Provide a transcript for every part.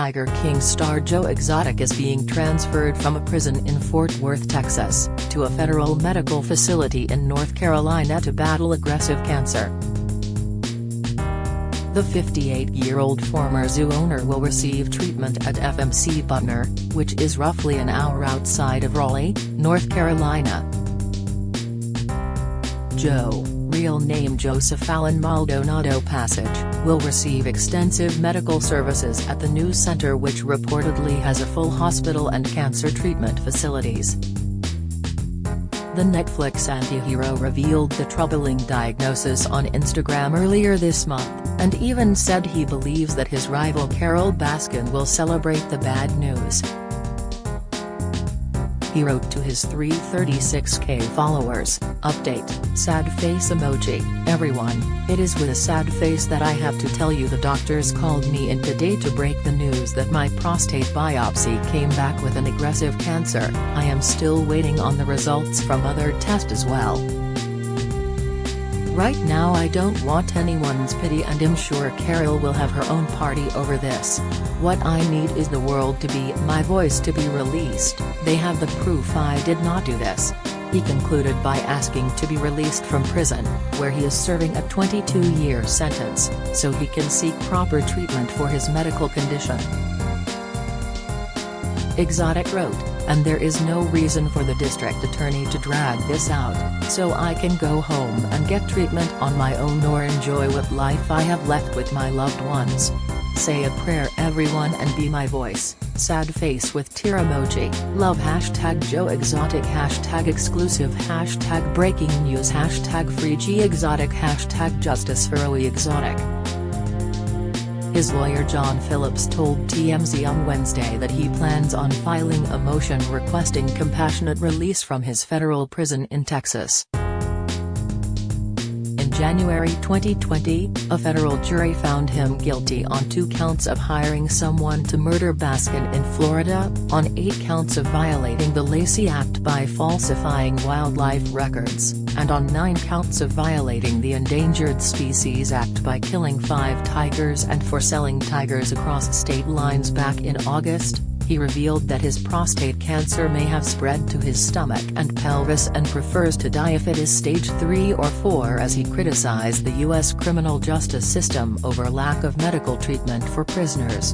Tiger King star Joe Exotic is being transferred from a prison in Fort Worth, Texas, to a federal medical facility in North Carolina to battle aggressive cancer. The 58-year-old former zoo owner will receive treatment at FMC Butner, which is roughly an hour outside of Raleigh, North Carolina. Joe, real name Joseph Allen Maldonado Passage, will receive extensive medical services at the new center, which reportedly has a full hospital and cancer treatment facilities. The Netflix anti-hero revealed the troubling diagnosis on Instagram earlier this month, and even said he believes that his rival Carole Baskin will celebrate the bad news. He wrote to his 336K followers, "Update, sad face emoji, everyone, it is with a sad face that I have to tell you the doctors called me in today to break the news that my prostate biopsy came back with an aggressive cancer. I am still waiting on the results from other tests as well. Right now I don't want anyone's pity, and I'm sure Carole will have her own party over this. What I need is the world to be, my voice to be released. They have the proof I did not do this." He concluded by asking to be released from prison, where he is serving a 22-year sentence, so he can seek proper treatment for his medical condition. Exotic wrote, "And there is no reason for the district attorney to drag this out, so I can go home and get treatment on my own or enjoy what life I have left with my loved ones. Say a prayer everyone and be my voice, sad face with tear emoji, love #Joe Exotic #exclusive #breaking news #free G Exotic #justice for OE Exotic." His lawyer John Phillips told TMZ on Wednesday that he plans on filing a motion requesting compassionate release from his federal prison in Texas. In January 2020, a federal jury found him guilty on 2 counts of hiring someone to murder Baskin in Florida, on 8 counts of violating the Lacey Act by falsifying wildlife records, and on 9 counts of violating the Endangered Species Act by killing 5 tigers and for selling tigers across state lines. Back in August, he revealed that his prostate cancer may have spread to his stomach and pelvis and prefers to die if it is stage 3 or 4, as he criticized the U.S. criminal justice system over lack of medical treatment for prisoners.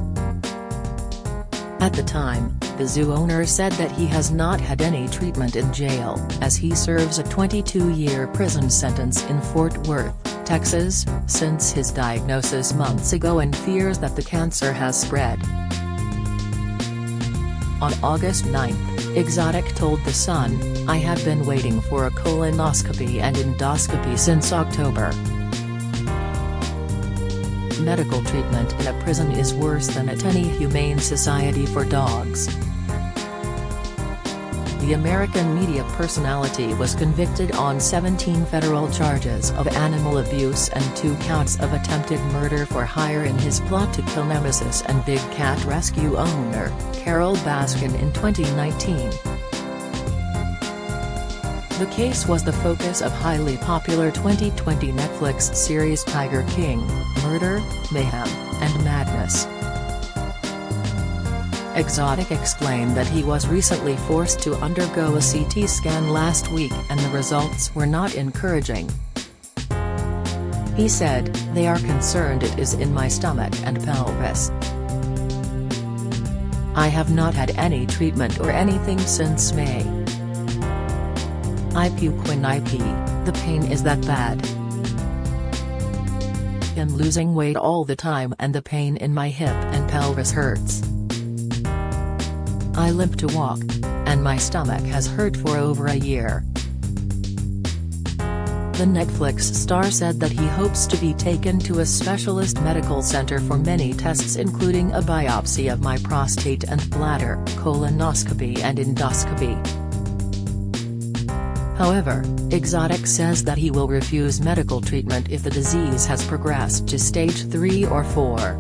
At the time, the zoo owner said that he has not had any treatment in jail, as he serves a 22-year prison sentence in Fort Worth, Texas, since his diagnosis months ago, and fears that the cancer has spread. On August 9, Exotic told The Sun, "I have been waiting for a colonoscopy and endoscopy since October. Medical treatment in a prison is worse than at any humane society for dogs." The American media personality was convicted on 17 federal charges of animal abuse and 2 counts of attempted murder for hire in his plot to kill Nemesis and Big Cat Rescue owner, Carole Baskin, in 2019. The case was the focus of highly popular 2020 Netflix series Tiger King: Murder, Mayhem, and Madness. Exotic explained that he was recently forced to undergo a CT scan last week and the results were not encouraging. He said, "They are concerned it is in my stomach and pelvis. I have not had any treatment or anything since May. I puke when I pee, the pain is that bad. I'm losing weight all the time and the pain in my hip and pelvis hurts. I limp to walk, and my stomach has hurt for over a year." The Netflix star said that he hopes to be taken to a specialist medical center for many tests, including a biopsy of my prostate and bladder, colonoscopy and endoscopy. However, Exotic says that he will refuse medical treatment if the disease has progressed to stage 3 or 4.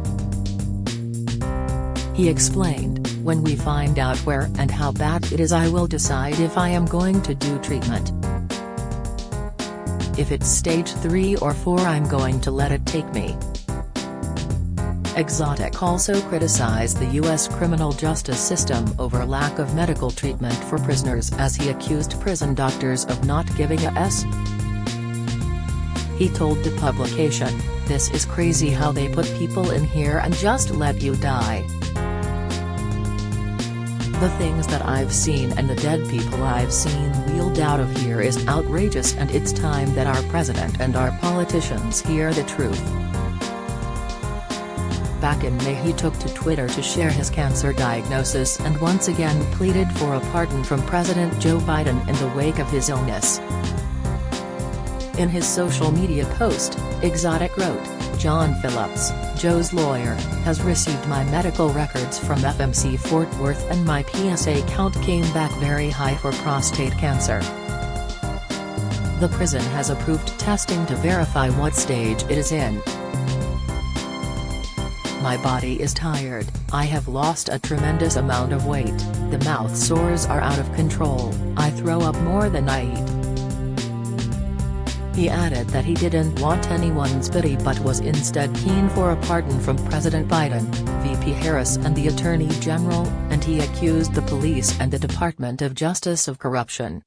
He explained, "When we find out where and how bad it is, I will decide if I am going to do treatment. If it's stage 3 or 4, I'm going to let it take me." Exotic also criticized the U.S. criminal justice system over lack of medical treatment for prisoners as he accused prison doctors of not giving a S. He told the publication, "This is crazy how they put people in here and just let you die. The things that I've seen and the dead people I've seen wheeled out of here is outrageous, and it's time that our president and our politicians hear the truth." Back in May he took to Twitter to share his cancer diagnosis and once again pleaded for a pardon from President Joe Biden in the wake of his illness. In his social media post, Exotic wrote, "John Phillips, Joe's lawyer, has received my medical records from FMC Fort Worth and my PSA count came back very high for prostate cancer. The prison has approved testing to verify what stage it is in. My body is tired, I have lost a tremendous amount of weight, the mouth sores are out of control, I throw up more than I eat." He added that he didn't want anyone's pity but was instead keen for a pardon from President Biden, VP Harris and the Attorney General, and he accused the police and the Department of Justice of corruption.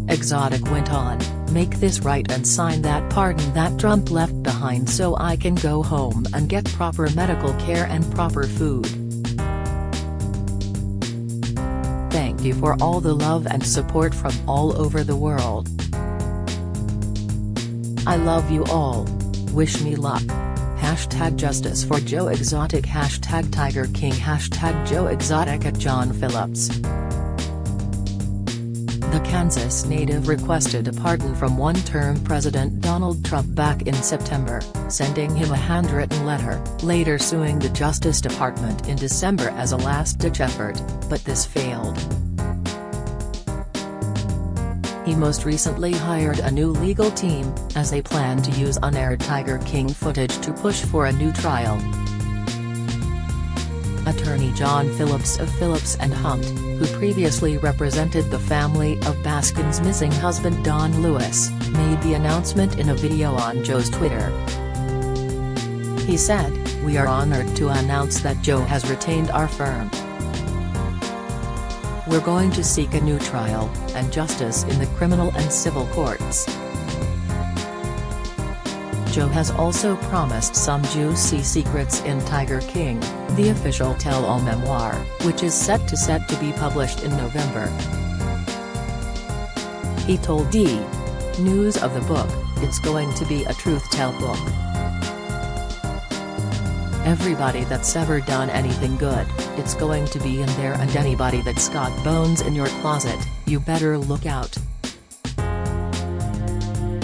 Exotic went on, "Make this right and sign that pardon that Trump left behind so I can go home and get proper medical care and proper food. Thank you for all the love and support from all over the world. I love you all. Wish me luck. #Justice for Joe Exotic #Tiger King #Joe Exotic at John Phillips." The Kansas native requested a pardon from one-term President Donald Trump back in September, sending him a handwritten letter, later suing the Justice Department in December as a last-ditch effort, but this failed. He most recently hired a new legal team, as they plan to use unaired Tiger King footage to push for a new trial. Attorney John Phillips of Phillips and Hunt, who previously represented the family of Baskin's missing husband Don Lewis, made the announcement in a video on Joe's Twitter. He said, "We are honored to announce that Joe has retained our firm. We're going to seek a new trial, and justice in the criminal and civil courts." Joe has also promised some juicy secrets in Tiger King, the official tell-all memoir, which is set to be published in November. He told D! News of the book, "It's going to be a truth-tell book. Everybody that's ever done anything good, it's going to be in there, and anybody that's got bones in your closet, you better look out."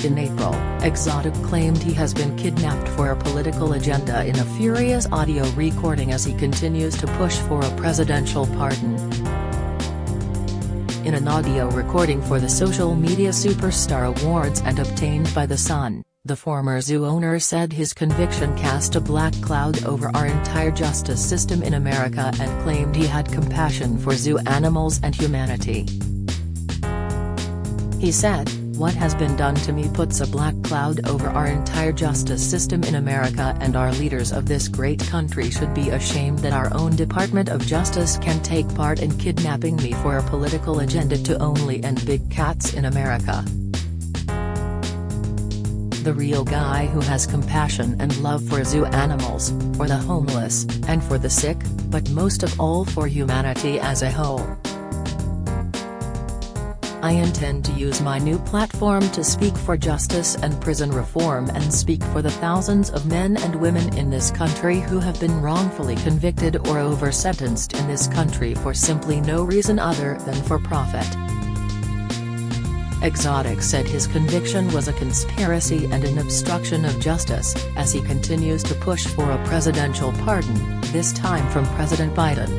In April, Exotic claimed he has been kidnapped for a political agenda in a furious audio recording as he continues to push for a presidential pardon. In an audio recording for the social media superstar awards and obtained by The Sun, the former zoo owner said his conviction cast a black cloud over our entire justice system in America and claimed he had compassion for zoo animals and humanity. He said, "What has been done to me puts a black cloud over our entire justice system in America, and our leaders of this great country should be ashamed that our own Department of Justice can take part in kidnapping me for a political agenda to only end big cats in America." The real guy who has compassion and love for zoo animals, for the homeless, and for the sick, but most of all for humanity as a whole. "I intend to use my new platform to speak for justice and prison reform and speak for the thousands of men and women in this country who have been wrongfully convicted or over-sentenced in this country for simply no reason other than for profit." Exotic said his conviction was a conspiracy and an obstruction of justice, as he continues to push for a presidential pardon, this time from President Biden.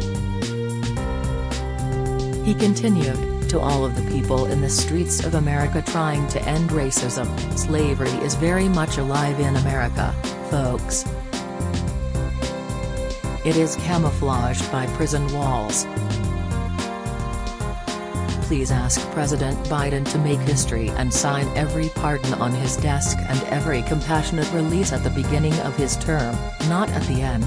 He continued, "To all of the people in the streets of America trying to end racism, slavery is very much alive in America, folks. It is camouflaged by prison walls. please ask President Biden to make history and sign every pardon on his desk and every compassionate release at the beginning of his term, not at the end.